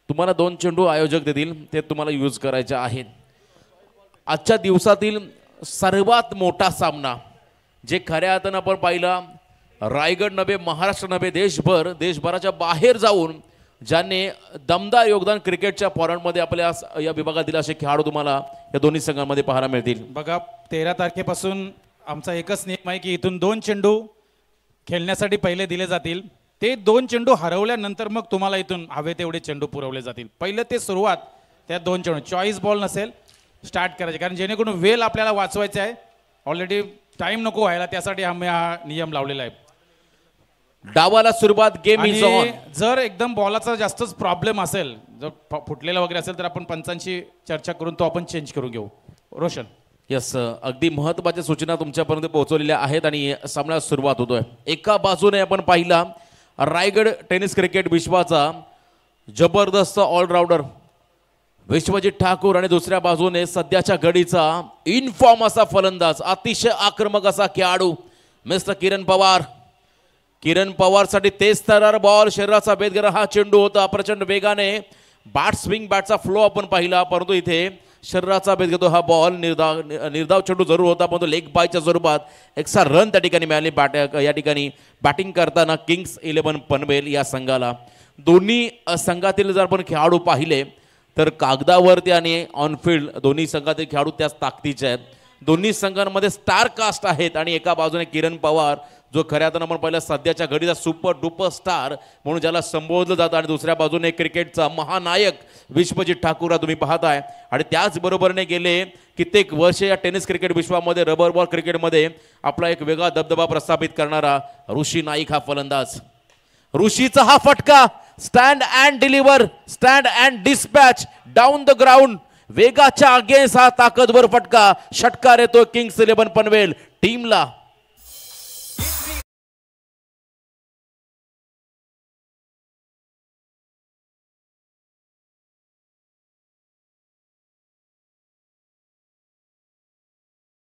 तुम्हाला 2 चेंडू आयोजक देतील, ते तुम्हाला यूज करायचे आहेत. आजच्या दिवसातील सर्वात मोठा सामना जे खऱ्या अर्थानं आपण पाहिला, रायगड नव्हे, महाराष्ट्र नव्हे, देशभराच्या बाहेर जाऊन ज्यांनी दमदार योगदान क्रिकेटच्या फॉर्मॅटमध्ये आपल्या या विभागात दिला, असे खेळाडू तुम्हाला या दोन्ही संघांमध्ये पाहायला मिळतील. बघा 13 तारखेपासून आमचा एकच नियम आहे की इथून 2 चेंडू खेळण्यासाठी पहिले दिले जातील. ते 2 चेंडू हरवल्यानंतर मग तुम्हाला इथून हवे तेवढे चेंडू पुरवले जातील. पहिलं ते सुरुवात त्या 2 चेंडू चॉईस बॉल नसेल स्टार्ट करायचे, कारण जेणेकरून वेळ आपल्याला वाचवायचा आहे. ऑलरेडी टाइम नको व्हायला, त्यासाठी आम्ही हा नियम लावलेला आहे. डावाला सुरुवात, गेम इज ऑन. जर एकदम बॉलाचा जास्तच प्रॉब्लेम असेल, जर फुटलेला वगैरे असेल, तर आपण पंचांशी चर्चा करून तो आपण चेंज करून घेऊ. रोशन. यस, अगदी महत्त्वाच्या सूचना तुमच्यापर्यंत पोहोचवलेल्या आहेत आणि सामन्याला सुरुवात होतोय. एका बाजूने आपण पाहिला रायगड टेनिस क्रिकेट विश्वाचा जबरदस्त ऑलराऊंडर विश्वजित ठाकूर आणि दुसऱ्या बाजूने सध्याच्या घडीचा इनफॉर्म असा फलंदाज, अतिशय आक्रमक असा खेळाडू मिस्टर किरण पवार. किरण पवारसाठी तेज तरार बॉल, शरीराचा भेद घेणारा हा चेंडू होता. प्रचंड वेगाने बॅट स्विंग, बॅटचा फ्लो आपण पाहिला, परंतु इथे शरीराचा भेद घेतो हा बॉल. निर्धाव चेंडू जरूर होता, परंतु लेग बायच्या स्वरूपात एक्स्ट्रा रन त्या ठिकाणी मिळाले. या ठिकाणी बॅटिंग करताना किंग्स 11 पनवेल या संघाला. दोन्ही संघातील जर आपण खेळाडू पाहिले तर कागदावरती आणि ऑनफिल्ड दोन्ही संघातील खेळाडू त्याच ताकदीचे आहेत. दोन्ही संघांमध्ये स्टार कास्ट आहेत आणि एका बाजूने किरण पवार जो खऱ्या अर्थानं आपण पाहिलं सध्याच्या घडीचा सुपर डुपर स्टार म्हणून ज्याला संबोधलं जातं, आणि दुसऱ्या बाजूने क्रिकेटचा महानायक विश्वजित ठाकूर तुम्ही पाहताय. आणि त्याचबरोबरने गेले कित्येक वर्ष या टेनिस क्रिकेट विश्वामध्ये, रबर बॉल क्रिकेटमध्ये आपला एक वेगळा दबदबा प्रस्थापित करणारा ऋषी नाईक हा फलंदाज. ऋषीचा हा फटका, stand and deliver, stand and dispatch down the ground, वेगाच्या अगेन्स्ट हा ताकदवर फटका. षटकार येतो किंग्स 11 पनवेल टीमला.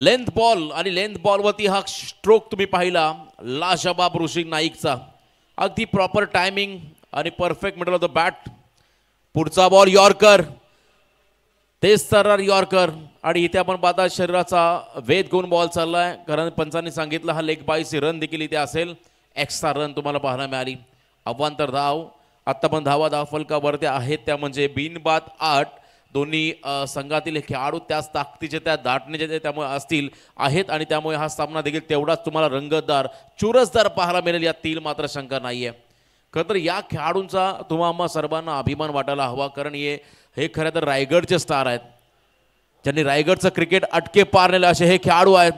लेंथ बॉल आणि लेंथ बॉलवरती हा स्ट्रोक तुम्ही पाहिला लाजवाब ऋषी नाईकचा. अगदी प्रॉपर टायमिंग आणि perfect middle of the bat. पुढचा बॉल यॉर्कर, तेज तर्रार यॉर्कर. आणि इथे आपण पाहता शरीराचा वेध घेऊन बॉल चाललाय, कारण पंचांनी सांगितलं हा लेग बायची रन देखील इथे असेल. एक्स्ट्रा रन तुम्हाला पाहायला मिळाली. अवांतर धाव, आत्ता पण धावा फलकावरती आहेत त्या म्हणजे बिनबाद 8. दोन्ही संघातील खेळाडू त्याच ताकदीचे, त्या दाटणीचे त्यामुळे असतील आहेत, आणि त्यामुळे हा सामना देखील तेवढाच तुम्हाला रंगतदार चुरसदार पाहायला मिळेल, यातील मात्र शंका नाहीये. खरं तर या खेळाडूंचा तुम्हाला सर्वांना अभिमान वाटायला हवा, कारण हे खरं तर रायगडचे स्टार आहेत, ज्यांनी रायगडचं क्रिकेट अटके पार नेलं असे हे खेळाडू आहेत.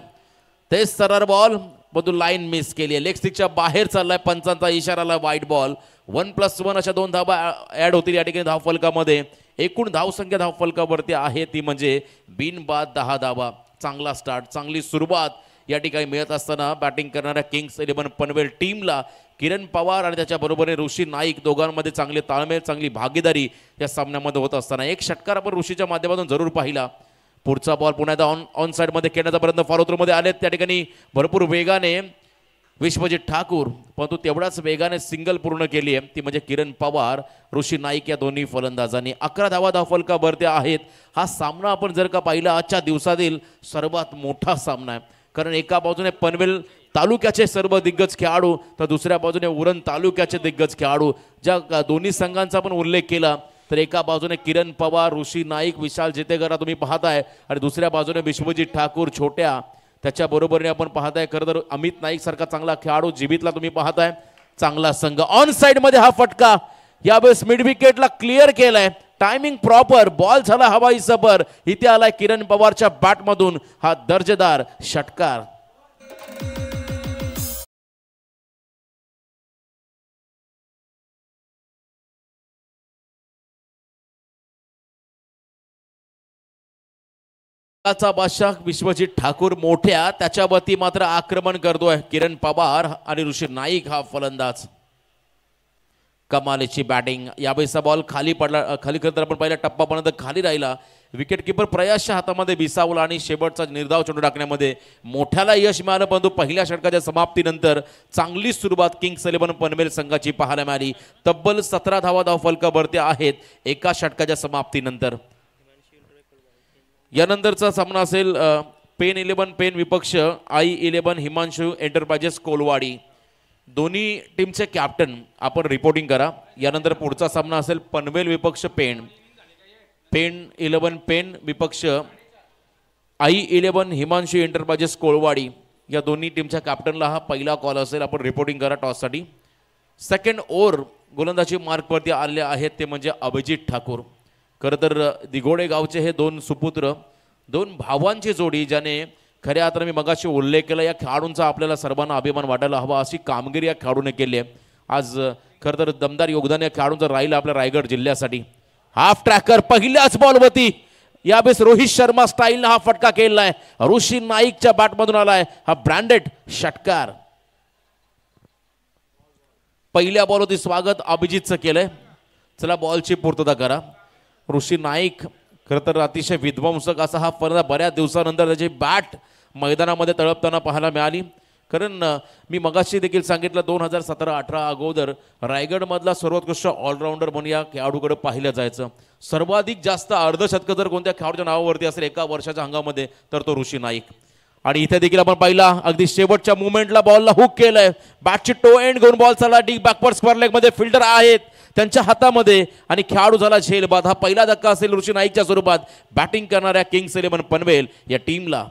तेच सरळ बॉल मधून लाईन मिस केली आहे, लेग स्टिकच्या बाहेर चाललाय, पंचांचा इशाराला वाईट बॉल. 1+1 अशा 2 धावा ऍड होतील या ठिकाणी धावफलकामध्ये. एकूण धावसंख्या धावफलकावरती आहे ती म्हणजे बिनबाद 10 धावा. चांगला स्टार्ट, चांगली सुरुवात या ठिकाणी मिळत असताना बॅटिंग करणाऱ्या किंग्स 11 पनवेल टीमला किरण पवार आणि त्याच्या बरोबरीने ऋषी नाईक दोघांमध्ये चांगले ताळमेळ, चांगली भागीदारी या सामन्यामध्ये होत असताना एक षटकार आपण ऋषीच्या माध्यमातून जरूर पाहिला. पुढचा बॉल पुन्हा एकदा ऑन साईडमध्ये खेळण्याचा प्रयत्न फॉलोथ्रूमध्ये आलेत त्या ठिकाणी भरपूर वेगाने विश्वजित ठाकूर, परंतु तेवढाच वेगाने सिंगल पूर्ण केली आहे ती म्हणजे किरण पवार, ऋषी नाईक या दोन्ही फलंदाजांनी. 11 धावा धावफलकावरती आहेत. हा सामना आपण जर का पाहिला आजच्या दिवसातील सर्वात मोठा सामना आहे, कारण एका बाजूने पनवेल तालुक्याचे सर्व दिग्गज खेळाडू तर दुसऱ्या बाजूने उरण तालुक्याचे दिग्गज खेळाडू. ज्या दोन्ही संघांचा आपण उल्लेख केला तर एका बाजूने किरण पवार, ऋषी नाईक, विशाल जेतेकरा तुम्ही पाहताय, आणि दुसऱ्या बाजूने विश्वजित ठाकूर छोट्या, त्याच्या बरोबरीने आपण पाहताय खरं तर अमित नाईक सारखा चांगला खेळाडू जीवितला तुम्ही पाहताय. चांगला संघ ऑन साइड मध्ये हा फटका यावेळेस मिड विकेटला क्लिअर केलाय. टायमिंग प्रॉपर, बॉल झाला हवाई सफर. इथे आलाय किरण पवारच्या बॅटमधून हा दर्जेदार षटकार. बादशाह विश्वजित ठाकूर मोठ्या, त्याच्यावरती मात्र आक्रमण करतोय किरण पवार आणि ऋषी नाईक हा फलंदाज. कमालीची बॅटिंग. यावेळेसचा बॉल खाली पडला, खाली खरं तर आपण पहिला टप्पापर्यंत खाली राहिला. विकेट किपर प्रयासच्या हातामध्ये विसावला आणि शेवटचा निर्धाव चेंडू टाकण्यामध्ये मोठ्याला यश मिळालं. परंतु पहिल्या षटकाच्या समाप्तीनंतर चांगली सुरुवात किंग्स 11 पनवेल संघाची पाहायला मिळाली. तब्बल 17 धावा धावफलकावरती आहेत एका षटकाच्या समाप्तीनंतर. यानंतरचा सामना असेल पेन 11 पेन विपक्ष I11 हिमांशू एंटरप्राइजेस कोलवाडी. दोन्ही टीमचे कॅप्टन आपण रिपोर्टिंग करा. यानंतर पुढचा सामना असेल पनवेल विपक्ष पेन 11 पेन विपक्ष I11 हिमांशू एंटरप्राइजेस कोळवाडी. या दोन्ही टीमच्या कॅप्टनला हा पहिला कॉल असेल. आपण रिपोर्टिंग करा टॉससाठी. सेकंड ओव्हर गोलंदाजी मार्कवरती आलेले आहेत ते म्हणजे अभिजित ठाकूर. खरं तर दिघोडे गावचे हे दोन सुपुत्र, दोन भावांची जोडी, ज्याने खऱ्या अर्थाने मी मगाशी उल्लेख केला या खेळाडूंचा आपल्याला सर्वांना अभिमान वाटायला हवा अशी कामगिरी या खेळाडूने केली आहे. आज खरं तर दमदार योगदान या खेळाडूंचं राहिलं आपल्या रायगड जिल्ह्यासाठी. हाफ ट्रॅकर पहिल्याच बॉलवरती यावेळेस रोहित शर्मा स्टाईलनं हा फटका केलाय. ऋषी नाईकच्या बॅटमधून आलाय हा ब्रँडेड षटकार. पहिल्या बॉलवरती स्वागत अभिजितचं केलंय. चला बॉलची पूर्तता करा. ऋषी नाईक खरं तर अतिशय विध्वंसक असा हा फलंदाज, बऱ्याच दिवसानंतर त्याची बॅट मैदानामध्ये तळपताना पाहायला मिळाली. कारण मी मगाशी देखील सांगितलं 2017-18 अगोदर रायगडमधला सर्वोत्कृष्ट ऑलराऊंडर म्हणून या खेळाडूकडे पाहिलं जायचं. सर्वाधिक जास्त अर्धशतक जर कोणत्या खेळाडूच्या नावावरती असेल एका वर्षाच्या हंगामध्ये तर तो ऋषी नाईक. आणि इथे देखील आपण पाहिला अगदी शेवटच्या मुवमेंटला बॉलला हुक केलंय. बॅटची टो एंड घेऊन बॉल चालला डीप बॅकवर्ड स्क्वेअर लेग मध्ये. फिल्डर आहेत त्यांच्या हातामध्ये आणि खेळाडू झाला झेलबाद. हा पहिला धक्का असेल ऋषी नाईकच्या स्वरूपात बॅटिंग करणाऱ्या किंग्स 11 पनवेल या टीमला.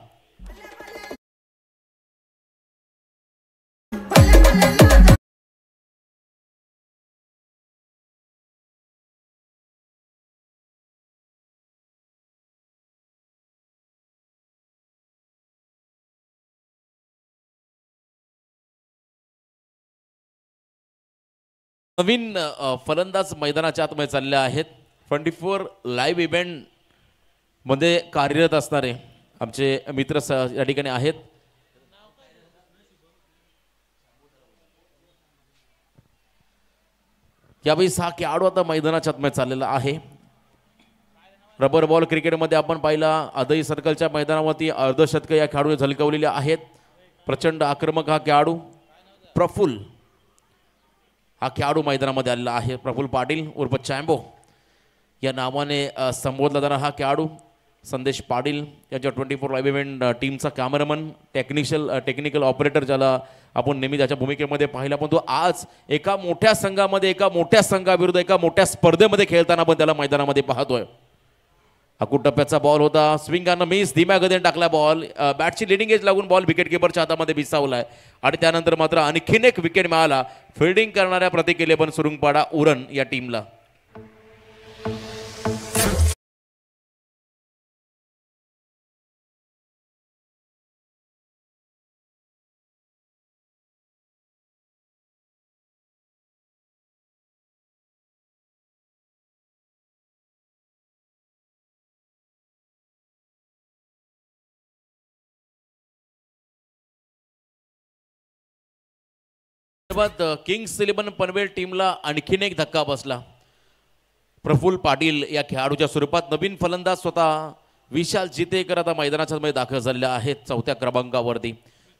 नवीन फलंदाज मैदानाच्या आतमध्ये चालले आहेत. 24 लाईव्ह इव्हेंट मध्ये कार्यरत असणारे आमचे मित्र या ठिकाणी आहेत. यावेळी हा खेळाडू आता मैदानाच्या आतमध्ये चाललेला आहे. रबर बॉल क्रिकेटमध्ये आपण पाहिला अदई सर्कलच्या मैदानावरती अर्धशतक या खेळाडूने झलकवलेले आहेत. प्रचंड आक्रमक हा खेळाडू प्रफुल्ल हा खेळाडू मैदानामध्ये आलेला आहे. प्रफुल्ल पाटील उर्फ चॅम्बो या नावाने संबोधला जाणारा हा खेळाडू संदेश पाटील यांच्या 24 लाईव्ह इव्हेंट टीमचा कॅमेरामन टेक्निकल ऑपरेटर ज्याला आपण नेहमी त्याच्या भूमिकेमध्ये पाहिला. पण तो आज एका मोठ्या संघामध्ये एका मोठ्या संघाविरुद्ध एका मोठ्या स्पर्धेमध्ये खेळताना पण त्याला मैदानामध्ये पाहतोय. अकूट टप्प्याचा बॉल होता. स्विंग आणि मिस धीम्या गतीने टाकला बॉल. बॅटची लिडिंग एज लागून बॉल विकेट किपरच्या हातामध्ये विसावलाय आणि त्यानंतर मात्र आणखीन एक विकेट मिळाला फिल्डिंग करणाऱ्या प्रतीक 11 सुरुंगपाडा उरण या टीमला. किंग्स 11 पनवेल टीमला आणखीन एक धक्का बसला. प्रफुल्ल पाटील या खेळाडूच्या स्वरूपात नवीन फलंदाज स्वतः विशाल जितेकर आता मैदानाच्या मध्ये दाखल झालेले आहेत 4थ्या क्रमांकावरती.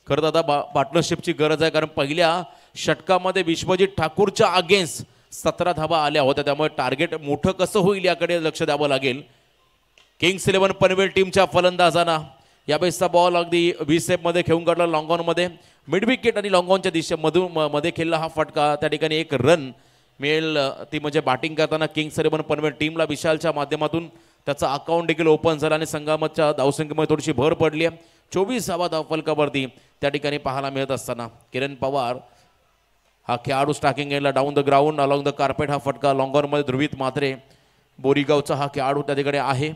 खरं तर आता पार्टनरशिपची गरज आहे कारण पहिल्या षटकामध्ये विश्वजित ठाकूरच्या अगेन्स्ट 17 धावा आल्या होत्या. त्यामुळे टार्गेट मोठं कसं होईल याकडे लक्ष द्यावं लागेल. किंग्स 11 पनवेल टीमच्या फलंदाजांना यावेळेसचा बॉल अगदी मध्ये खेळून काढला लॉंग ऑन मध्ये. मिड विकेट आणि लॉंग ऑनच्या दिशेमधून मध्ये खेळला हा फटका. त्या ठिकाणी एक रन मिळेल ती म्हणजे बॅटिंग करताना किंग्स 11 पनवेल टीमला विशालच्या माध्यमातून त्याचा अकाउंट देखील ओपन झाला आणि संघाच्या धावसंख्येमध्ये थोडीशी भर पडली आहे. 24 धावा धावफलकावरती त्या ठिकाणी पाहायला मिळत असताना किरण पवार हा खेळाडू स्टार्टिंग एंडला down the ground along the carpet हा फटका लॉंग ऑन मध्ये. ध्रुवित म्हात्रे बोरीगावचा हा खेळाडू त्या ठिकाणी आहे.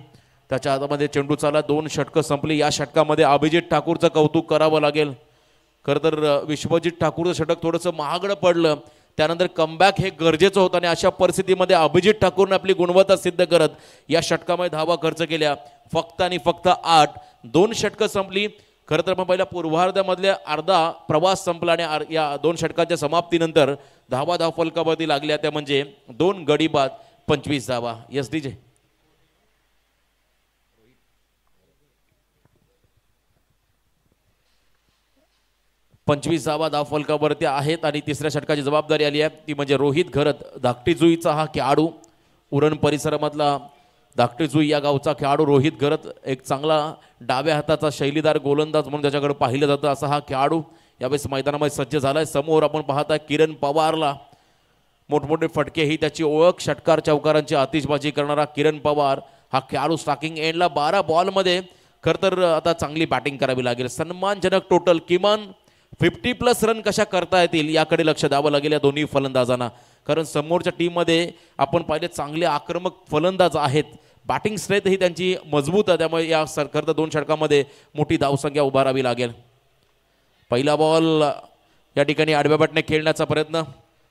त्याच्या हातामध्ये चेंडू चालला. 2 षटकं संपली. या षटकामध्ये अभिजित ठाकूरचं कौतुक करावं लागेल. खरं तर विश्वजित ठाकूरचं षटक थोडंसं महागडं पडलं. त्यानंतर कमबॅक हे गरजेचं होतं आणि अशा परिस्थितीमध्ये अभिजित ठाकूरने आपली गुणवत्ता सिद्ध करत या षटकामध्ये धावा खर्च केल्या. फक्त आणि फक्त 8. 2 षटकं संपली. खरं तर मग पहिल्या पूर्वार्धामधल्या अर्धा प्रवास संपला आणि या 2 षटकाच्या समाप्तीनंतर धावा धावफलकावरती लागल्या त्या म्हणजे 2 गडी बाद 25 धावा. Yes DJ. पंचवीस धावा धावफलकावरती आहेत आणि तिसऱ्या षटकाची जबाबदारी आली आहे ती म्हणजे रोहित घरत. धाकटी जुईचा हा खेळाडू, उरण परिसरामधला धाकटी जुई या गावचा खेळाडू रोहित घरत. एक चांगला डाव्या हाताचा शैलीदार गोलंदाज म्हणून त्याच्याकडे पाहिलं जातं असा हा खेळाडू यावेळेस मैदानामध्ये सज्ज झालाय. समोर आपण पाहताय किरण पवारला मोठमोठे फटके ही त्याची ओळख. षटकार चौकारांची आतिषबाजी करणारा किरण पवार हा खेळाडू स्टार्टिंग एंडला 12 बॉलमध्ये खरं तर आता चांगली बॅटिंग करावी लागेल. सन्मानजनक टोटल किमान 50+ रन कशा करता येतील याकडे लक्ष द्यावं लागेल या दोन्ही फलंदाजांना. कारण समोरच्या टीममध्ये आपण पाहिले चांगले आक्रमक फलंदाज आहेत. बॅटिंग स्ट्रेंथ ही त्यांची मजबूत आहे. त्यामुळे या खरं 2 षटकामध्ये मोठी धावसंख्या उभारावी लागेल. पहिला बॉल या ठिकाणी आडव्या बॅटने खेळण्याचा प्रयत्न.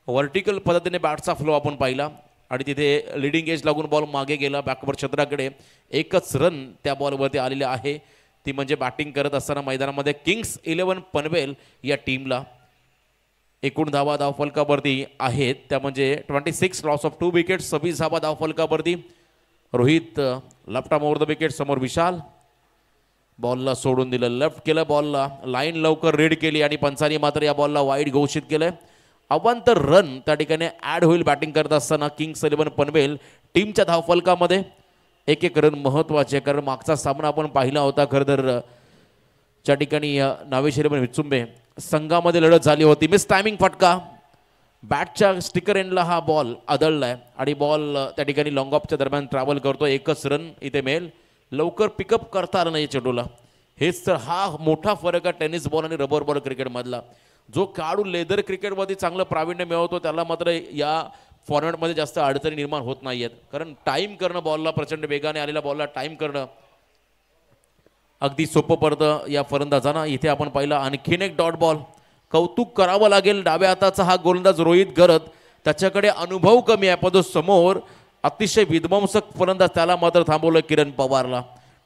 व्हर्टिकल पद्धतीने बॅटचा फ्लो आपण पाहिला आणि तिथे लिडिंग एज लागून बॉल मागे गेला बॅकवर क्षेत्राकडे. एकच रन त्या बॉलवरती आलेले आहे ती म्हणजे बॅटिंग करत असताना मैदानामध्ये किंग्स 11 पनवेल या टीमला. एकूण धावा धावफलकावरती आहेत त्या म्हणजे 26 लॉस ऑफ 2 विकेट. 26 धावा धावफलकावरती. Rohit left arm over the wicket. समोर विशाल बॉलला सोडून दिलं, लेफ्ट केलं बॉलला, लाईन लवकर रीड केली आणि पंचांनी मात्र या बॉलला वाईड घोषित केलंय. अवांतर रन त्या ठिकाणी ॲड होईल बॅटिंग करत असताना किंग्स 11 पनवेल टीमच्या धावफलकामध्ये. एक रन महत्वाचे कारण मागचा सामना आपण पाहिला होता खरं तर ज्या ठिकाणी नावेश्वरी विचुंबे संघामध्ये लढत झाली होती. मिस टायमिंग फटका. बॅटच्या स्टिकर एंडला हा बॉल आदळलाय आणि बॉल त्या ठिकाणी लॉंग ऑफच्या दरम्यान ट्रॅव्हल करतो. एकच रन इथे मिळेल. लवकर पिकअप करता आलं नाही चेंडूला. हेच तर हा मोठा फरक आहे टेनिस बॉल आणि रबर बॉल क्रिकेटमधला. जो खेळाडू लेदर क्रिकेटमध्ये चांगलं प्रावीण्य मिळवतो त्याला मात्र या फॉर्मॅटमध्ये जास्त अडचणी निर्माण होत नाही आहेत. कारण टाईम करणं बॉलला, प्रचंड वेगाने आलेल्या बॉलला टाईम करणं अगदी सोपं पडतं या फलंदाजांना. इथे आपण पाहिला आणखीन एक डॉट बॉल. कौतुक करावं लागेल डाव्या हाताचा हा गोलंदाज रोहित घरत. त्याच्याकडे अनुभव कमी आहे पण तो समोर अतिशय विध्वंसक फलंदाज त्याला मात्र थांबवलं किरण पवारला.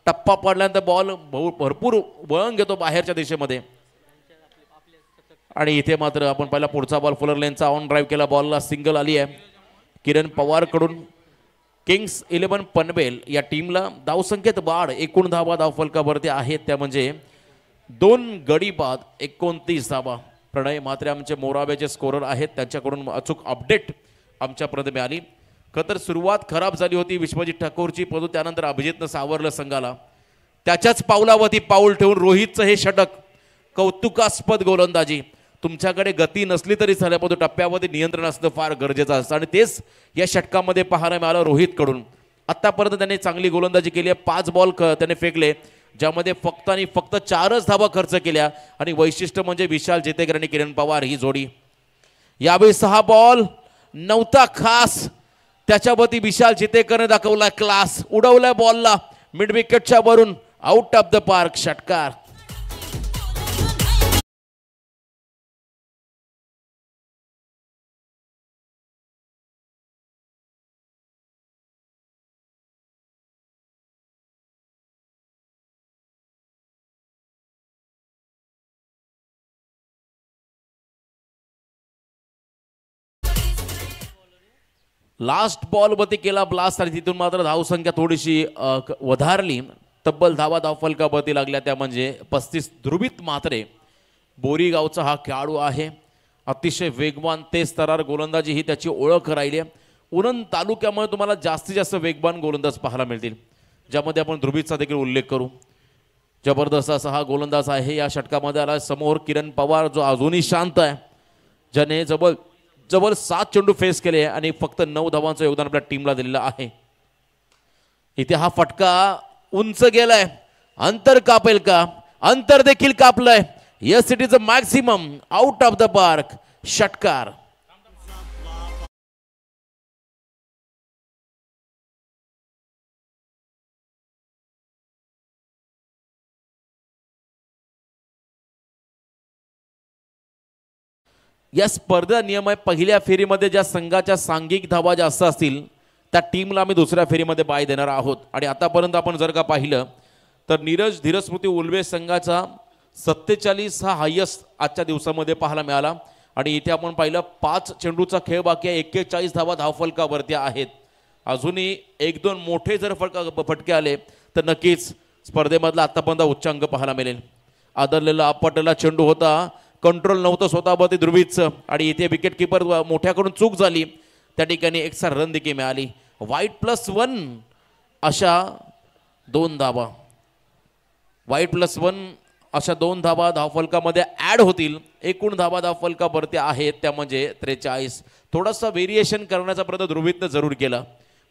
टप्पा पडल्यानंतर बॉल भरपूर वळण घेतो बाहेरच्या दिशेमध्ये आणि इथे मात्र आपण पाहिला पुढचा बॉल फुलर लेनचा ऑन ड्राईव्ह केला. बॉलला सिंगल आली आहे किरण पवारकडून. किंग्स 11 पनवेल या टीमला धावसंख्येत वाढ. एकूण धावा धावफलकावरती आहेत त्या म्हणजे 2 गडी बाद 29 धावा. प्रणय मात्रे आमचे मोरावेचे स्कोरर आहेत त्यांच्याकडून अचूक अपडेट आमच्यापर्यंत मिळाली. खतर सुरुवात खराब झाली होती विश्वजित ठाकूरची परंतु त्यानंतर अभिजितनं सावरलं संघाला. त्याच्याच पावलावरती पाऊल ठेवून रोहितचं हे षटक. कौतुकास्पद गोलंदाजी. तुमच्याकडे गती नसली तरी झाल्या पण टप्प्यामध्ये नियंत्रण असणं फार गरजेचं असतं आणि तेच या षटकामध्ये पाहायला मिळालं रोहितकडून. आत्तापर्यंत त्याने चांगली गोलंदाजी केली आहे. 5 बॉल त्याने फेकले ज्यामध्ये फक्त आणि फक्त 4च धावा खर्च केल्या आणि वैशिष्ट्य म्हणजे विशाल जेतेकर आणि किरण पवार ही जोडी. यावेळी 6 बॉल नव्हता खास त्याच्यावरती विशाल जेतेकरने दाखवला क्लास. उडवल्या बॉलला मिड विकेटच्या वरून आउट ऑफ द पार्क. षटकार. लास्ट बॉलवरती केला ब्लास्ट आणि तिथून मात्र धावसंख्या थोडीशी वधारली. तब्बल धावा धावफलकावरती लागल्या त्या म्हणजे 35. ध्रुवित म्हात्रे बोरीगावचा हा खेळाडू आहे. अतिशय वेगवान तेज तरार गोलंदाजी ही त्याची ओळख राहिली आहे. उरण तालुक्यामुळे तुम्हाला जास्तीत जास्त वेगवान गोलंदाज पाहायला मिळतील ज्यामध्ये आपण ध्रुवितचा देखील उल्लेख करू. जबरदस्त असा हा गोलंदाज आहे. या षटकामध्ये आला. समोर किरण पवार जो अजूनही शांत आहे ज्याने जवळ 7 चेंडू फेस केले आणि फक्त 9 धावांचं योगदान आपल्या टीमला दिलेलं आहे. इथे हा फटका उंच गेलाय. अंतर कापेल का? अंतर देखील कापलंय. Yes it is a maximum. Out of the park. षटकार. या स्पर्धा नियम आहे. पहिल्या फेरीमध्ये ज्या संघाच्या सांघिक धावा जास्त असतील त्या टीमला आम्ही दुसऱ्या फेरीमध्ये बाय देणार आहोत. आणि आतापर्यंत आपण जर का पाहिलं तर नीरज धीरस्मृती उल्वे संघाचा 47 हा हायस्ट आजच्या दिवसामध्ये पाहायला मिळाला आणि इथे आपण पाहिलं 5 चेंडूचा खेळ बाकी आहे, 41 धावा धावफलकावरती आहेत. अजूनही 1-2 मोठे जर फटके आले तर नक्कीच स्पर्धेमधला आतापर्यंत उच्चांक पाहायला मिळेल. आदरलेला आपटलेला चेंडू होता, कंट्रोल नव्हतं स्वतःवरती ध्रुवीचं आणि इथे विकेट किपर मोठ्याकडून चूक झाली, त्या ठिकाणी एक्स्ट्रा रन देखील मिळाली. वाईट +1 अशा 2 धावा, वाईट +1 अशा 2 धावा धावफलकामध्ये ऍड होतील. एकूण धावा धावफलकावरती आहेत त्या म्हणजे 43. थोडासा व्हेरिएशन करण्याचा प्रयत्न ध्रुवीतनं जरूर केला.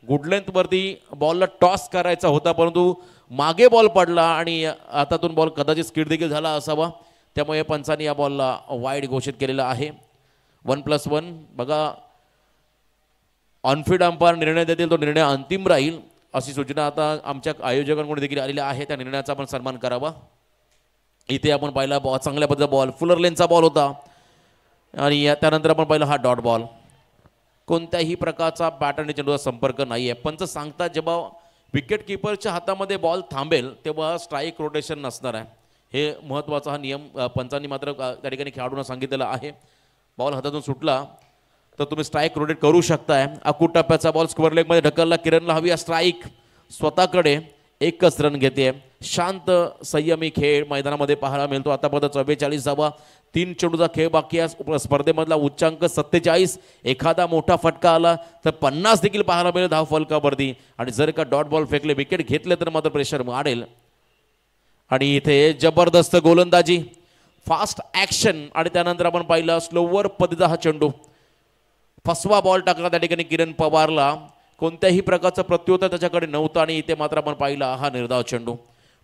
गुड लेंथवरती बॉलला टॉस करायचा होता, परंतु मागे बॉल पडला आणि हातातून बॉल कदाचित स्किड देखील झाला असावा, त्यामुळे पंचांनी या बॉलला वाईड घोषित केलेला आहे. 1+1 बघा, ऑनफिल्ड अंपायर निर्णय देतील तो निर्णय अंतिम राहील अशी सूचना आता आमच्या आयोजकांकडून देखील आलेली आहे. त्या निर्णयाचा आपण सन्मान करावा. इथे आपण पाहिला चांगल्या पद्धतीचा बॉल, फुलर लेनचा बॉल होता आणि त्यानंतर आपण पाहिलं हा डॉट बॉल. कोणत्याही प्रकारचा बॅट आणि चेंडूचा संपर्क नाही आहे. पंच सांगतात जेव्हा विकेट किपरच्या हातामध्ये बॉल थांबेल तेव्हा स्ट्राईक रोटेशन नसणार आहे. हे महत्त्वाचा हा नियम पंचांनी मात्र त्या ठिकाणी खेळाडूंना सांगितलेला आहे. बॉल हातातून सुटला तर तुम्ही स्ट्राईक रोटेट करू शकताय. अकूट टप्प्याचा बॉल स्क्वेअर लेगमध्ये ढकलला, किरणला हवी स्ट्राईक, स्वतःकडे एकच रन घेते. शांत संयमी खेळ मैदानामध्ये पाहायला मिळतो. आतापर्यंत 44 धावा, 3 चेंडूचा खेळ बाकी आहे. स्पर्धेमधला उच्चांक 47. एखादा मोठा फटका आला तर 50 देखील पाहायला मिळेल धावफलकावरती आणि जर का डॉट बॉल फेकले, विकेट घेतले तर मात्र प्रेशर वाढेल. आणि इथे जबरदस्त गोलंदाजी, फास्ट ॲक्शन आणि त्यानंतर आपण पाहिलं स्लोवर पद्धतीचा हा चेंडू, फसवा बॉल टाकला त्या ठिकाणी किरण पवारला. कोणत्याही प्रकारचं प्रत्युत्तर त्याच्याकडे नव्हतं आणि इथे मात्र आपण पाहिला हा निर्धाव चेंडू.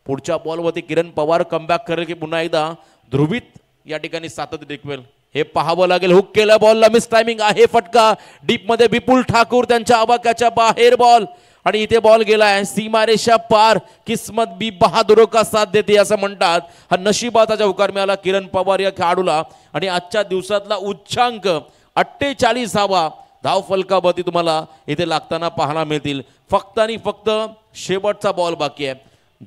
पुढच्या बॉलवरती किरण पवार कमबॅक करेल की पुन्हा एकदा ध्रुवीत या ठिकाणी सातत्य टिकवेल हे पाहावं लागेल. हुक केला बॉलला, मिस टायमिंग आहे, फटका डीपमध्ये विपुल ठाकूर त्यांच्या आवाक्याच्या बाहेर बॉल आणि इथे बॉल गेलाय सीमारेषा पार. किस्मत बी बहादुरो का साथ देते असं म्हणतात. हा नशिबाचा हुकार मिळाला किरण पवार या खेळाडूला आणि आजच्या दिवसातला उच्चांक 48 धावा धावफलकावरती तुम्हाला इथे लागताना पाहायला मिळतील. फक्त आणि फक्त शेवटचा बॉल बाकी आहे.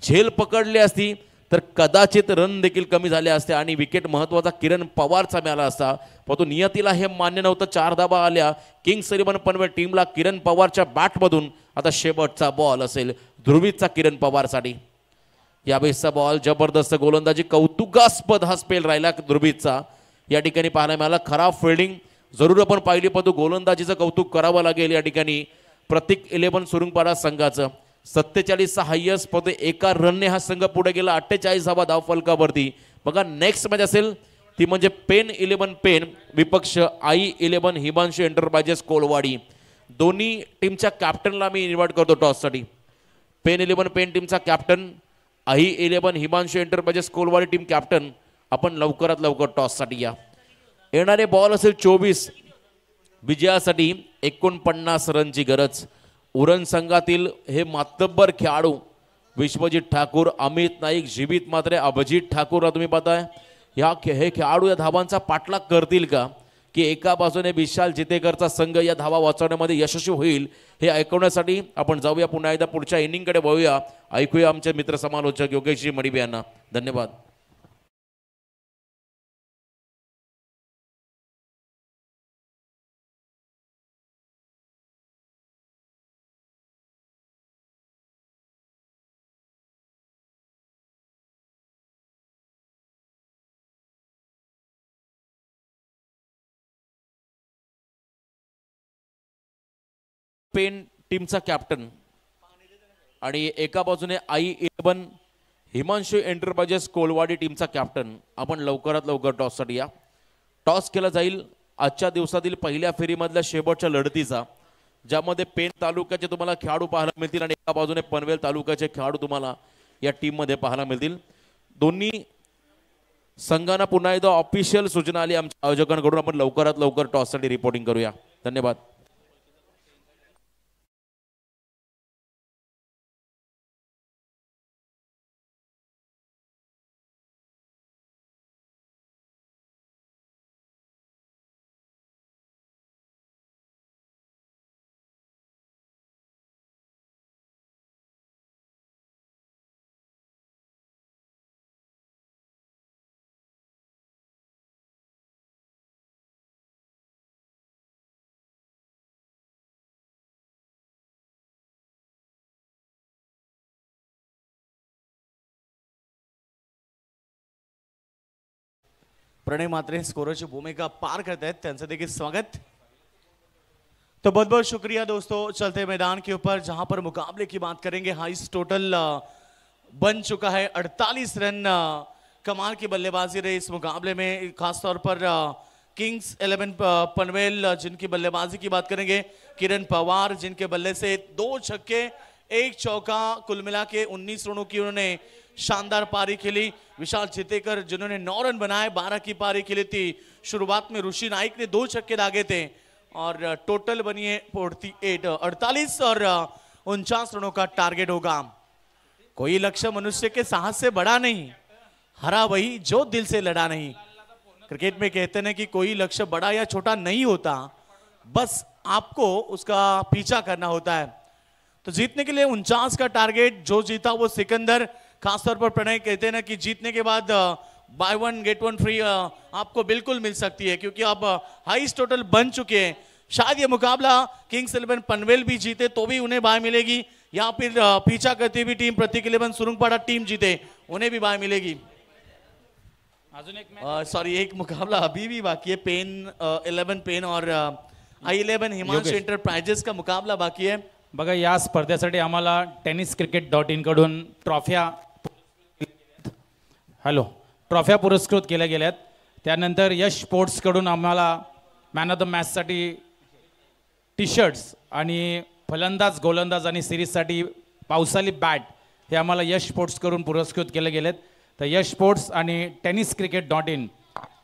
झेल पकडली असती तर कदाचित रन देखील कमी झाले असते आणि विकेट महत्त्वाचा किरण पवारचा मिळाला असता, परंतु नियतीला हे मान्य नव्हतं. 4 धावा आल्या किंग्स 11 पनवेल टीमला. किरण पवारच्या बॅटमधून आता शेवटचा बॉल असेल ध्रुवीतचा किरण पवारसाठी. यावेळेसचा बॉल जबरदस्त गोलंदाजी, कौतुकास्पद हा स्पेल राहिला ध्रुवीतचा या ठिकाणी पाहायला मिळाला. खराब फिल्डिंग जरूर आपण पाहिली, परंतु गोलंदाजीचं कौतुक करावं लागेल या ठिकाणी प्रतीक 11 सुरुंगपाडा संघाचं. 47चा हायस्ट, परंतु एका रनने हा संघ पुढे गेला 48 धावा धावफलकावरती. बघा नेक्स्ट मॅच असेल ती म्हणजे पेन 11 पेन विपक्ष I11 हिमांशू एंटरप्राइजेस कोलवाडी. दोन्ही टीमच्या कॅप्टनला मी इन्व्हाइट करतो टॉससाठी. पेन 11 पेन टीमचा captain, I11 Himanshu enterprises Kolwadi team captain, आपण लवकरात लवकर टॉससाठी या. येणारे बॉल असेल 24. विजयासाठी 49 रनची गरज. उरण संघातील हे मातब्बर खेळाडू विश्वजित ठाकूर, अमित नाईक, जीवित म्हात्रे, अभिजित ठाकूरला तुम्ही पाहताय हे खेळाडू या धावांचा पाठलाग करतील का, की एका बाजूने विशाल जितेकरचा संघ या धावा वाचवण्यामध्ये यशस्वी होईल हे ऐकवण्यासाठी आपण जाऊया पुन्हा एकदा पुढच्या इनिंगकडे वळूया. ऐकूया आमचे मित्र समालोचक योगेशजी मडिबे यांना. धन्यवाद. पेन टीमचा कॅप्टन आणि एका बाजूने I11 हिमांशू एंटरप्राइजेस कोलवाडी टीमचा कॅप्टन, आपण लवकरात लवकर टॉससाठी या. टॉस केला जाईल आजच्या दिवसातील पहिल्या फेरीमधल्या शेवटच्या लढतीचा, ज्यामध्ये पेन तालुक्याचे तुम्हाला खेळाडू पाहायला मिळतील आणि एका बाजूने पनवेल तालुक्याचे खेळाडू तुम्हाला या टीममध्ये पाहायला मिळतील. दोन्ही संघांना पुन्हा एकदा ऑफिशियल सूचना आली आमच्या आयोजकांकडून, आपण लवकरात लवकर टॉससाठी रिपोर्टिंग करूया. धन्यवाद. प्रणय मात्रे स्कोरची भूमिका पार करते हैं, त्यांचं देखील स्वागत। तो बहुत बहुत शुक्रिया दोस्तों। चलते मैदान के ऊपर जहां पर मुकाबले की बात करेंगे, हाईएस्ट टोटल बन चुका है 48 रन। कमाल की बल्लेबाजी रही इस मुकाबले में, खासतौर पर किंग्स 11 पनवेल जिनकी बल्लेबाजी की बात करेंगे, किरण पवार जिनके बल्ले से 2 छक्के 1 चौका, कुल मिला के 19 रनों की उन्होंने शानदार पारी खेली। विशाल चितेकर जिन्होंने 9 रन बनाए, 12 की पारी खेली थी। शुरुआत में ऋषि नाइक ने 2 छक्के दागे थे और टोटल बनी है 48 और 49 रनों का टारगेट होगा। कोई लक्ष्य मनुष्य के साहस से बड़ा नहीं, हरा वही जो दिल से लड़ा नहीं। क्रिकेट में कहते हैं कि कोई लक्ष्य बड़ा या छोटा नहीं होता, बस आपको उसका पीछा करना होता है। तो जीतने के लिए 49 का टारगेट, जो जीता वो सिकंदर। खासतौर पर प्रणय कहते हैं ना कि जीतने के बाद बाय 1 गेट 1 फ्री आपको बिल्कुल मिल सकती है, क्योंकि अब हाईएस्ट टोटल बन चुके हैं। शायद ये मुकाबला किंग्स 11 पनवेल भी जीते तो भी उन्हें बाय मिलेगी, या फिर पीछा करती हुई टीम प्रतीक 11 सुरंगपाड़ा टीम जीते उन्हें भी बाय मिलेगी। सॉरी, एक मुकाबला अभी भी बाकी है। पेन 11 पेन और I11 हिमांशु एंटरप्राइजेस का मुकाबला बाकी है। बघा, या स्पर्धेसाठी आम्हाला tenniscricket.in कडून ट्रॉफ्या पुरस्कृत केल्या गेल्यात। त्यानंतर यश स्पोर्ट्स कडून आम्हाला मॅन ऑफ द मॅच साठी टी शर्ट्स आणि फलंदाज, गोलंदाज आणि सिरीजसाठी पावसाली बॅट हे आम्हाला यश स्पोर्ट्स कडून पुरस्कृत केले गेलेत। तर यश स्पोर्ट्स आणि tenniscricket.in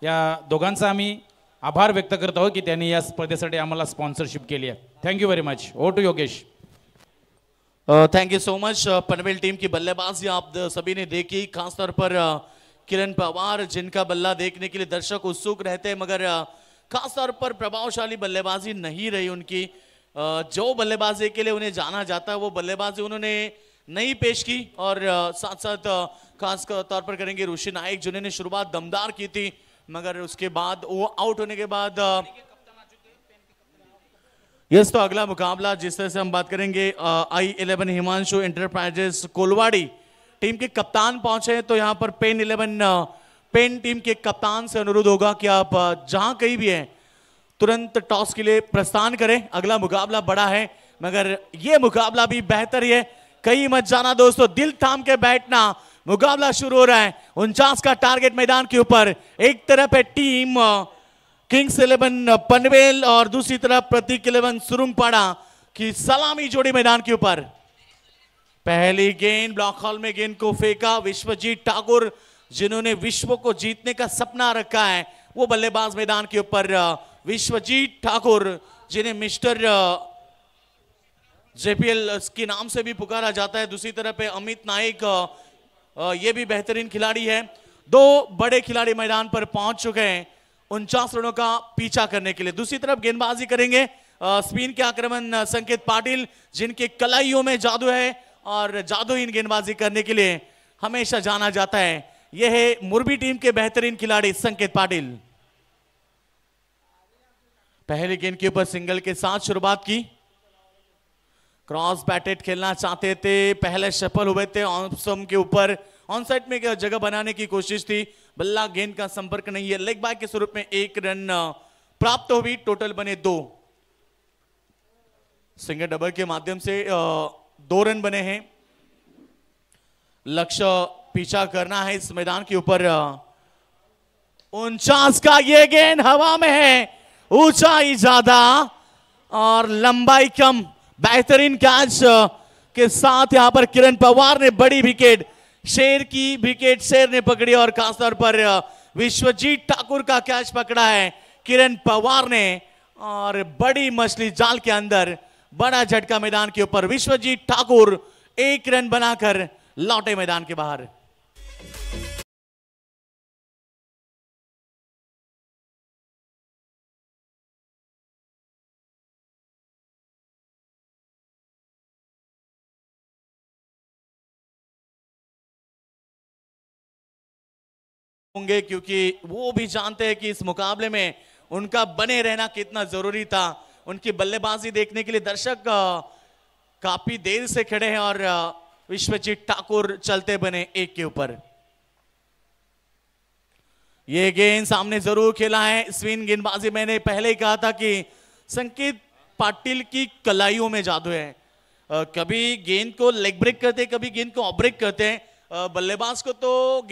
या दोघांचा आम्ही आभार व्यक्त करत आहोत की त्यांनी या स्पर्धेसाठी आम्हाला स्पॉन्सरशिप केली आहे। Thank you very much. Oh to Yogesh. Thank you so much. Panvel team की बल्लेबाजी आप सभी ने देखी, खासतौर पर किरण पवार जिनका बल्ला देखने के लिए दर्शक उत्सुक रहते हैं, मगर खासतौर पर प्रभावशाली बल्लेबाजी नहीं रही उनकी। जो बल्लेबाजी के लिए उन्हें जाना जाता है वो बल्लेबाजी उन्होंने नहीं पेश की। और साथ साथ खास तौर पर करेंगे ऋषि नाइक जिन्होंने शुरुआत दमदार की थी, मगर उसके बाद वो आउट होने के बाद यस। तो अगला मुकाबला जिस तरह से हम बात करेंगे, I11 हिमांशु एंटरप्राइजेस कोलवाड़ी टीम के कप्तान पहुंचे, तो यहां पर पेन 11 पेन टीम के कप्तान से अनुरोध होगा कि आप जहां कहीं भी हैं तुरंत टॉस के लिए प्रस्थान करें। अगला मुकाबला बड़ा है, मगर ये मुकाबला भी बेहतर ही है। कहीं मत जाना दोस्तों, दिल थाम के बैठना, मुकाबला शुरू हो रहा है। 49 का टारगेट मैदान के ऊपर। एक तरफ है टीम किंग्स 11 पनवेल और दूसरी तरफ प्रतीक 11 सुरंगपाड़ा की सलामी जोड़ी मैदान के ऊपर। पहली गेंद ब्लॉक हॉल में गेंद को फेंका विश्वजीत ठाकुर जिन्होंने विश्व को जीतने का सपना रखा है, वो बल्लेबाज मैदान के ऊपर। विश्वजीत ठाकुर जिन्हें मिस्टर JPL के नाम से भी पुकारा जाता है। दूसरी तरफ है अमित नाइक, ये भी बेहतरीन खिलाड़ी है। 2 बड़े खिलाड़ी मैदान पर पहुंच चुके हैं 49 रनों का पीछा करने के लिए। दूसरी तरफ गेंदबाजी करेंगे स्पिन के आक्रमण संकेत पाटिल जिनके कलाइयों में जादू है और जादूहीन गेंदबाजी करने के लिए हमेशा जाना जाता है। यह है मुरबी टीम के बेहतरीन खिलाड़ी संकेत पाटिल। पहली गेंद के ऊपर सिंगल के साथ शुरुआत की। क्रॉस बैटेड खेलना चाहते थे, पहले सफल हुए थे ऑन के ऊपर, ऑन साइड में जगह बनाने की कोशिश थी, बल्ला गेंद का संपर्क नहीं है। लेग बाय के स्वरूप में 1 रन प्राप्त हुई, टोटल बने 2। सिंगल डबल के माध्यम से 2 रन बने हैं। लक्ष्य पीछा करना है इस मैदान के ऊपर। 49 का ये गेंद हवा में है, ऊंचाई ज्यादा और लंबाई कम। बेहतरीन कैच के साथ यहां पर किरण पवार ने बड़ी विकेट, शेर की विकेट शेर ने पकड़ी और खासतौर पर विश्वजीत ठाकुर का कैच पकड़ा है किरण पवार ने और बड़ी मछली जाल के अंदर बड़ा झटका मैदान के ऊपर। विश्वजीत ठाकुर 1 रन बनाकर लौटे मैदान के बाहर। होंगे क्योंकि वो भी जानते हैं कि इस मुकाबले में उनका बने रहना कितना जरूरी था। उनकी बल्लेबाजी देखने के लिए दर्शक काफी देर से खड़े हैं और विश्वजीत ठाकुर चलते बने 1 के ऊपर। ये गेंद सामने जरूर खेला है। स्पिन गेंदबाजी मैंने पहले ही कहा था कि संकेत पाटिल की कलाइयों में जादू है। कभी गेंद को लेग ब्रेक करते हैं, कभी गेंद को ऑफ ब्रेक करते हैं। बल्लेबाज को तो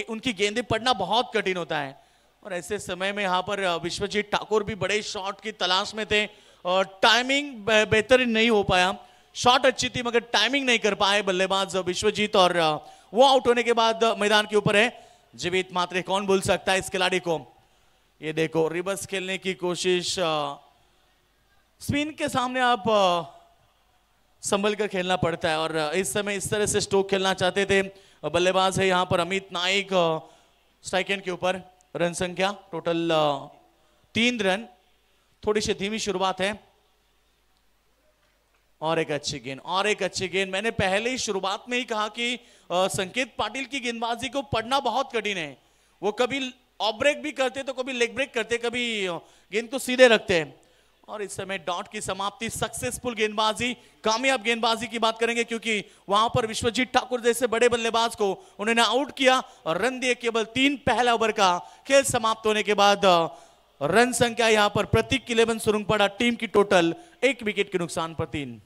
उनकी गेंदें पढ़ना बहुत कठिन होता है। और ऐसे समय में यहाँ पर विश्वजीत ठाकुर भी बड़े शॉट की तलाश में थे और टाइमिंग बेहतर नहीं हो पाया। शॉट अच्छी थी मगर टाइमिंग नहीं कर पाए बल्लेबाज विश्वजीत, और वो आउट होने के बाद मैदान के ऊपर है जीवित मात्रे। कौन भूल सकता है इस खिलाड़ी को। ये देखो रिवर्स खेलने की कोशिश। स्पिन के सामने आप संभल कर खेलना पड़ता है और इस समय इस तरह से स्ट्रोक खेलना चाहते थे। बल्लेबाज है यहाँ पर अमित नाइक। स्ट्राइक एंड के ऊपर रन संख्या टोटल 3 रन। थोड़ी सी धीमी शुरुआत है और एक अच्छी गेंद, और एक अच्छी गेंद। मैंने पहले ही शुरुआत में ही कहा कि संकेत पाटिल की गेंदबाजी को पढ़ना बहुत कठिन है। वो कभी ऑफ ब्रेक भी करते तो कभी लेग ब्रेक करते, कभी गेंद को सीधे रखते हैं। और इस समय डॉट की समाप्ति, सक्सेसफुल गेंदबाजी, कामयाब गेंदबाजी की बात करेंगे क्योंकि वहां पर विश्वजीत ठाकुर जैसे बड़े बल्लेबाज को उन्होंने आउट किया और रन दिए केवल 3 पहला ओवर का। खेल समाप्त होने के बाद रन संख्या यहां पर प्रतीक 11 सुरंगपाड़ा टीम की टोटल 1 विकेट के नुकसान पर 3।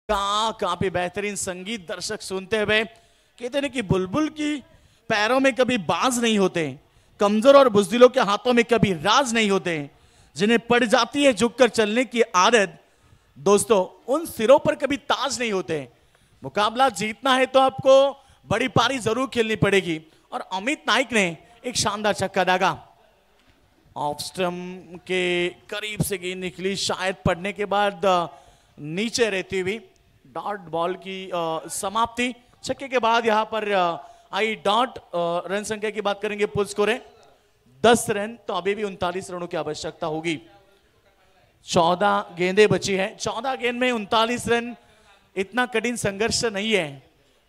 काफी बेहतरीन संगीत दर्शक सुनते हुए कहते हैं कि बुलबुल की पैरों में कभी बाज नहीं होते, कमजोर और बुजदिलों के हाथों में कभी राज नहीं होते, जिन्हें पड़ जाती है झुककर चलने की आदत, दोस्तों उन सिरों पर कभी ताज नहीं होते। मुकाबला जीतना है तो आपको बड़ी पारी जरूर खेलनी पड़ेगी। और अमित नाइक ने एक शानदार छक्का दागा, ऑफ स्टंप के करीब से गेंद निकली, शायद पड़ने के बाद नीचे रहती हुई। डॉट बॉल की समाप्ति, छक्के के बाद यहां पर आई डॉट। रन संख्या की बात करेंगे, पुल स्कोर है 10 रन, तो अभी भी 39 रनों की आवश्यकता होगी। 14 गेंदें बची है। 14 गेंद में 39 रन इतना कठिन संघर्ष नहीं है,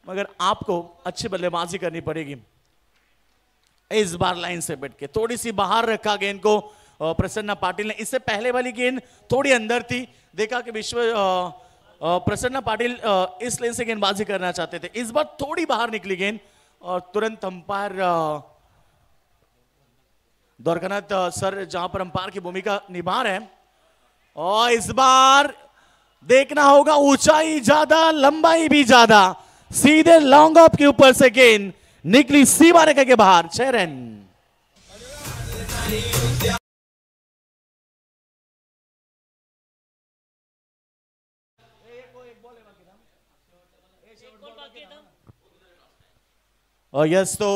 मगर आपको अच्छी बल्लेबाजी करनी पड़ेगी। इस बार लाइन से बैठ के थोड़ी सी बाहर रखा गेंद को प्रसन्ना पाटिल ने। इससे पहले वाली गेंद थोड़ी अंदर थी, देखा कि प्रसन्ना पाटिल इस लेन से गेंदबाजी करना चाहते थे। इस बार थोड़ी बाहर निकली गेंद और तुरंत अंपायर द्वारकानाथ सर जहां पर अंपायर की भूमिका निभा रहे हैं, और इस बार देखना होगा ऊंचाई ज्यादा लंबाई भी ज्यादा, सीधे लॉन्ग ऑफ के ऊपर से गेंद निकली सीमा रेखा के बाहर। 6 रन। और यस, तो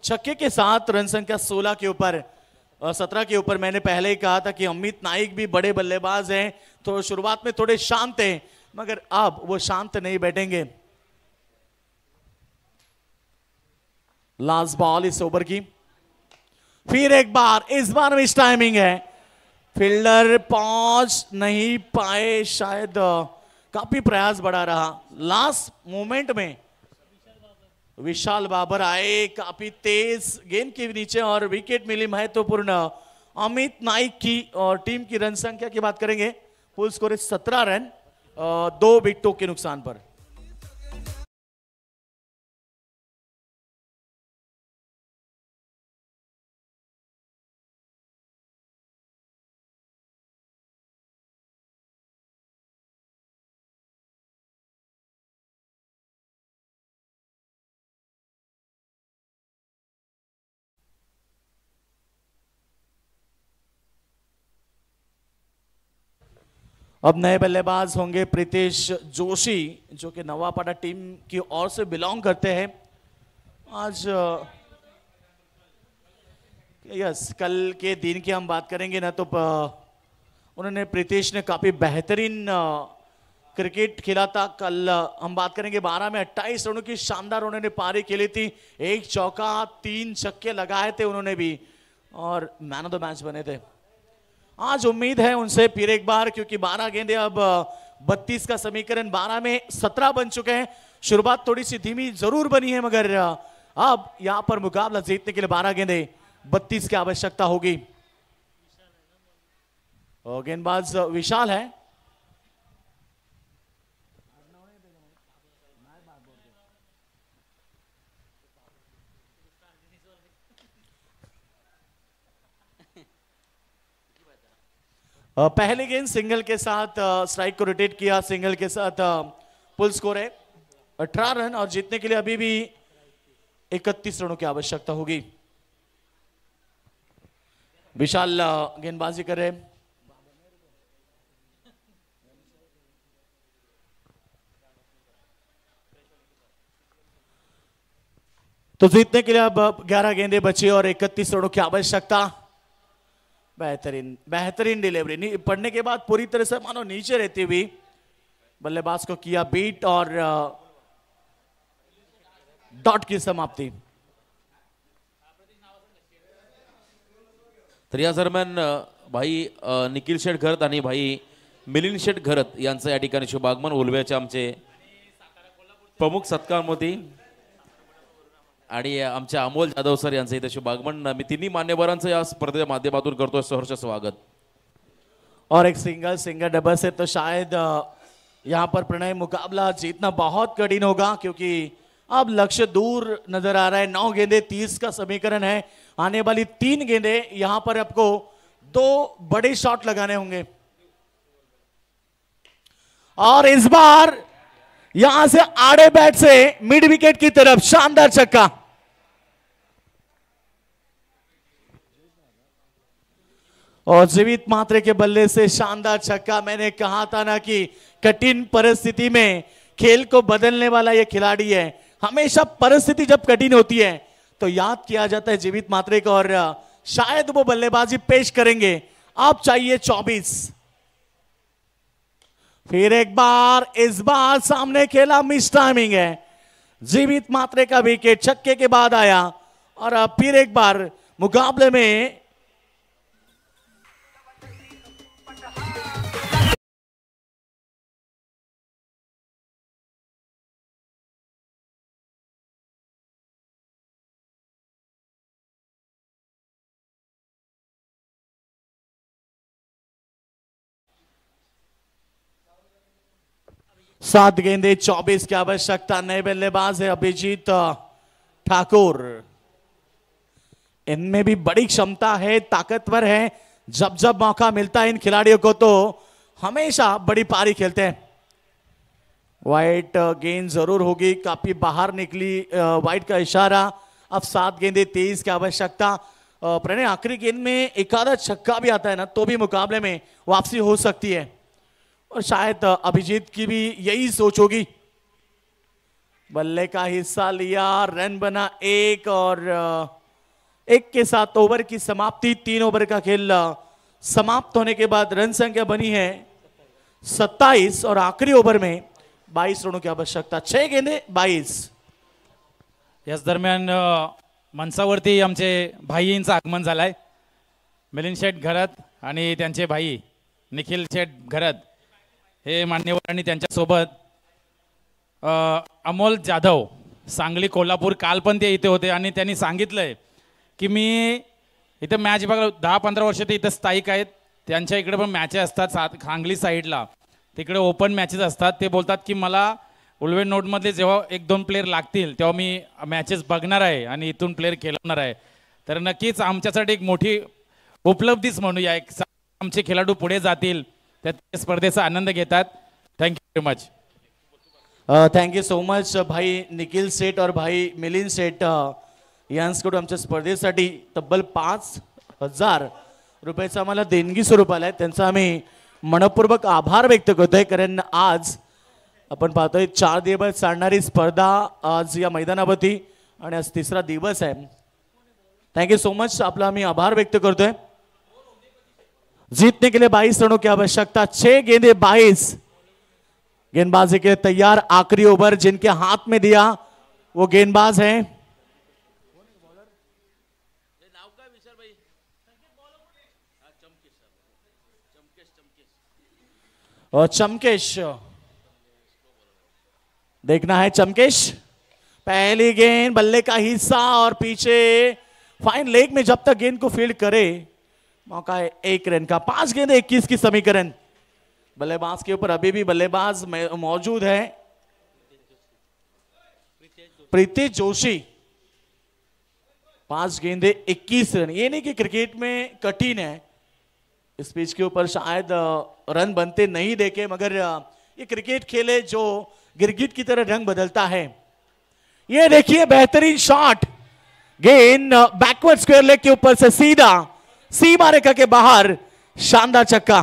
छक्के के साथ रन संख्या 16 के ऊपर 17 के ऊपर मैंने पहले ही कहा था कि अमित नाइक भी बड़े बल्लेबाज हैं, तो शुरुआत में थोड़े शांत हैं, मगर अब वो शांत नहीं बैठेंगे। लास्ट बॉल इस ओवर की, फिर एक बार, इस बार मिस टाइमिंग है, फील्डर पहुंच नहीं पाए, शायद काफी प्रयास बढ़ा रहा। लास्ट मोमेंट में विशाल बाबर आए काफी तेज गेंद के नीचे और विकेट मिली महत्वपूर्ण अमित नाइक की। और टीम की रन संख्या की बात करेंगे, फुल स्कोर 17 रन 2 विकेटों के नुकसान पर। अब नए बल्लेबाज होंगे प्रीतेश जोशी, जो कि नवापाड़ा टीम की ओर से बिलोंग करते हैं। आज यस, कल के दिन की हम बात करेंगे ना, तो उन्होंने, प्रीतेश ने काफी बेहतरीन क्रिकेट खेला था। कल हम बात करेंगे 12 में 28 रनों की शानदार उन्होंने पारी खेली थी, 1 चौका 3 छक्के लगाए थे उन्होंने भी, और मैन ऑफ द मैच बने थे। आज उम्मीद है उनसे फिर एक बार, क्योंकि 12 गेंदे, अब 32 का समीकरण 12 में 17 बन चुके हैं। शुरुआत थोड़ी सी धीमी जरूर बनी है, मगर अब यहां पर मुकाबला जीतने के लिए 12 गेंदे 32 की आवश्यकता होगी। और गेंदबाज विशाल है। पहले गेंद सिंगल के साथ स्ट्राइक को रोटेट किया, सिंगल के साथ पुल स्कोर है 18 रन, और जीतने के लिए अभी भी 31 रनों की आवश्यकता होगी। विशाल गेंदबाजी कर रहे, तो जीतने के लिए अब 11 गेंदे बची और 31 रनों की आवश्यकता। बेहतरीन डिलीवरी, पढ़ने के बाद पूरी तरह से मानो नीचे रहती हुई बल्लेबाज को किया बीट, और डॉट की समाप्ति। तर या दरम्यान भाई निखिल शेठ घरत आणि भाई मिलिंद शेठ घरत यांचं या ठिकाणी शुभागमन उलव्याचे आमचे प्रमुख सत्कारमोदी आणि आमचे अमोल जाधव सर यांचं इथे शुभागमन मी तिन्ही मान्यवरांचं या स्पर्धेच्या माध्यमातून करतोय सहर्ष स्वागत। और एक सिंगल डबल से तो शायद यहां पर प्रणय मुकाबला जीतना बहुत कठिन होगा, क्योंकि अब लक्ष्य दूर नजर आ रहा है। 9 गेंदे 30 का समीकरण है, आने वाली 3 गेंदे यहां पर आपको 2 बड़े शॉट लगाने होंगे। और इस बार यहां से आड़े बैट से मिड विकेट की तरफ शानदार छक्का। और जीवित मात्रे के बल्ले से शानदार छक्का। मैंने कहा था ना कि कठिन परिस्थिति में खेल को बदलने वाला यह खिलाड़ी है। हमेशा परिस्थिति जब कठिन होती है तो याद किया जाता है जीवित मात्रे को, और शायद वो बल्लेबाजी पेश करेंगे। अब चाहिए 24। फिर एक बार, इस बार सामने खेला, मिस टाइमिंग है। जीवित मात्रे का विकेट छक्के के बाद आया, और अब फिर एक बार मुकाबले में 7 गेंदे 24 की आवश्यकता। नए बल्लेबाज है अभिजीत ठाकुर। इनमें भी बड़ी क्षमता है, ताकतवर है। जब जब मौका मिलता है इन खिलाड़ियों को तो हमेशा बड़ी पारी खेलते हैं। वाइट गेंद जरूर होगी, काफी बाहर निकली वाइट का इशारा। अब 7 गेंदे 23 की आवश्यकता। प्रणय आखिरी गेंद में एक आधा छक्का भी आता है ना तो भी मुकाबले में वापसी हो सकती है, और शायद अभिजीत की भी यही सोच होगी। बल्ले का हिस्सा लिया, रन बना 1 और 1 के साथ ओवर की समाप्ति। 3 ओवर का खेल समाप्त होने के बाद रन संख्या बनी है 27 और आखिरी ओवर में 22 रनों की आवश्यकता। 6 गेंदे 22। याच दरम्यान मंचावरती आमचे भाईंचं आगमन झालंय। मिलिंद शेठ घरत आणि त्यांचे भाई निखिल शेठ घरत हे मान्यवर आणि त्यांच्यासोबत अमोल जाधव सांगली कोल्हापूर काल पण ते इथे होते आणि त्यांनी सांगितलंय की मी इथे मॅच बघा 10-15 वर्ष ते इथे स्थायिक आहेत। त्यांच्या इकडे पण मॅचेस असतात सांगली साईडला, तिकडे ओपन मॅचेस असतात। ते बोलतात की मला उल्वेन नोटमधले जेव्हा 1-2 प्लेयर लागतील तेव्हा मी मॅचेस बघणार आहे आणि इथून प्लेयर खेळवणार आहे। तर नक्कीच आमच्यासाठी एक मोठी उपलब्धीच म्हणूया, एक आमचे खेळाडू पुढे जातील, त्या स्पर्धेचा आनंद घेतात। Thank you very much. Thank you so much भाई निखिल सेठ और भाई मिलिंद सेठ यांच्याकडून आमच्या स्पर्धेसाठी तब्बल 5,000 रुपयाचा आम्हाला देणगी स्वरूपाला आहे। त्यांचा आम्ही मनपूर्वक आभार व्यक्त करतोय, कारण आज आपण पाहतोय 4 दिवस चालणारी स्पर्धा आज या मैदानावरती आणि आज 3रा दिवस आहे। थँक्यू सो मच, आपला आम्ही आभार व्यक्त करतोय। जीतने के लिए 22 रनों की आवश्यकता। 6 गेंदे 22। गेंदबाजी के लिए तैयार। आखिरी ओवर जिनके हाथ में दिया वो गेंदबाज हैं और चमकेश। देखना है चमकेश। पहली गेंद बल्ले का हिस्सा और पीछे फाइन लेग में जब तक गेंद को फील्ड करे मौका है 1 रन का। 5 गेंदे 21 की समीकरण। बल्लेबाज के ऊपर अभी भी बल्लेबाज मौजूद है प्रीतेश जोशी। 5 गेंदे 21 रन। ये नहीं कि क्रिकेट में कठिन है, इस पिच के ऊपर शायद रन बनते नहीं देखे, मगर ये क्रिकेट खेले जो गिरगिट की तरह रंग बदलता है। ये देखिए बेहतरीन शॉट, गेंद बैकवर्ड स्क्वायर लेग के ऊपर से सीधा सीमा रेखा के बाहर, शानदार छक्का।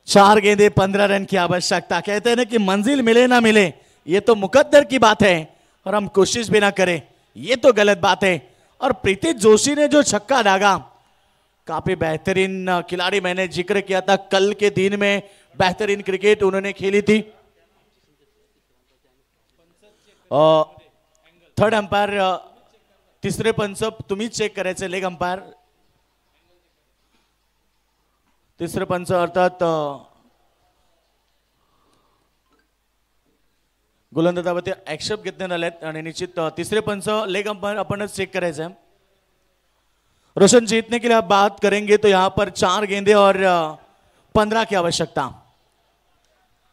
चार गेंदे 15 रन की आवश्यकता। कहते हैं ना कि मंजिल मिले ना मिले ये तो मुकद्दर की बात है, और हम कोशिश भी ना करें ये तो गलत बात है। और प्रीतेश जोशी ने जो छक्का दागा, काफी बेहतरीन खिलाड़ी। मैंने जिक्र किया था कल के दिन में बेहतरीन क्रिकेट उन्होंने खेली थी। थर्ड अंपायर, तिसरे पंच तुम्हीच चेक करायचे, लेग अंपायर तिसरे पंच अर्थात गोलंदाजावरती आक्षेप घेतण्यात आलेत आणि निश्चित तिसरे पंच लेग अंपायर आपणच चेक करायचं है। रोशन जीतने के लिए आप बात करेंगे तो यहां पर 4 गेंदे और 15 की आवश्यकता।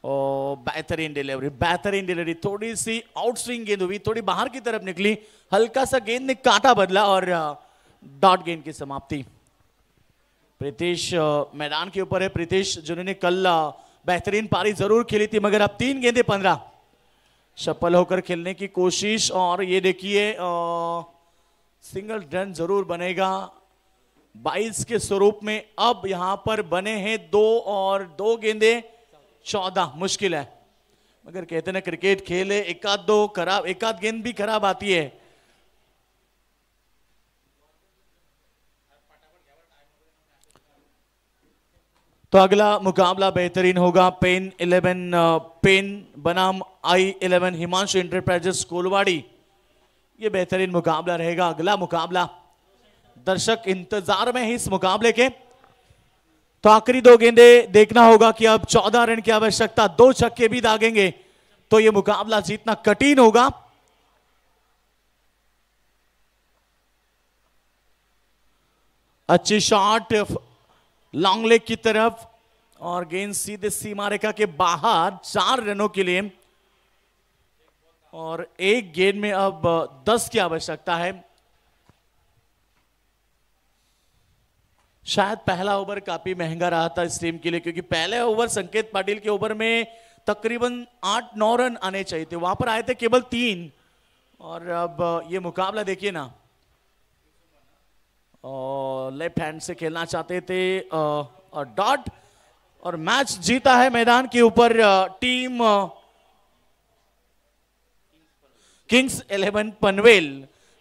बेहतरीन डिलीवरी, थोड़ी सी आउट स्विंग गेंद हुई, थोड़ी बाहर की तरफ निकली, हल्का सा गेंद ने कांटा बदला और डॉट गेंद की समाप्ति। प्रीतेश मैदान के ऊपर है। प्रीतेश जिन्होंने कल बेहतरीन पारी जरूर खेली थी, मगर अब 3 गेंदे 15 सफल होकर खेलने की कोशिश। और ये देखिए सिंगल रन जरूर बनेगा 22 के स्वरूप में। अब यहां पर बने हैं 2 और 2 गेंदे 14। मुश्किल है, मगर कहते ना क्रिकेट खेल है, एक आध गेंद भी खराब आती है। तो अगला मुकाबला बेहतरीन होगा। पेन 11 पेन बनाम I11 हिमांशु इंटरप्राइजेस कोलवाड़ी, ये बेहतरीन मुकाबला रहेगा। अगला मुकाबला दर्शक इंतजार में है इस मुकाबले के। तो आखिरी 2 गेंदे देखना होगा कि अब 14 रन की आवश्यकता, 2 छक्के भी दागेंगे तो यह मुकाबला जीतना कठिन होगा। अच्छी शॉट लॉन्ग लेग की तरफ और गेंद सीधे सीमा रेखा के बाहर 4 रनों के लिए। और एक गेंद में अब 10 की आवश्यकता है। शायद पहला ओवर काफी महंगा रहा था इस टीम के लिए, क्योंकि पहले ओवर संकेत पाटिल के ओवर में तकरीबन 8-9 रन आने चाहिए थे, वहां पर आए थे केवल 3। और अब ये मुकाबला देखिए ना, लेफ्ट हैंड से खेलना चाहते थे डॉट, और मैच जीता है मैदान के ऊपर टीम किंग्स 11 पनवेल,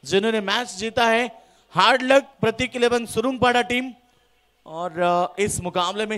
जिन्होंने मैच जीता है। हार्ड लक प्रतीक 11 सुरुंगपाड़ा टीम। और इस मुकाबले में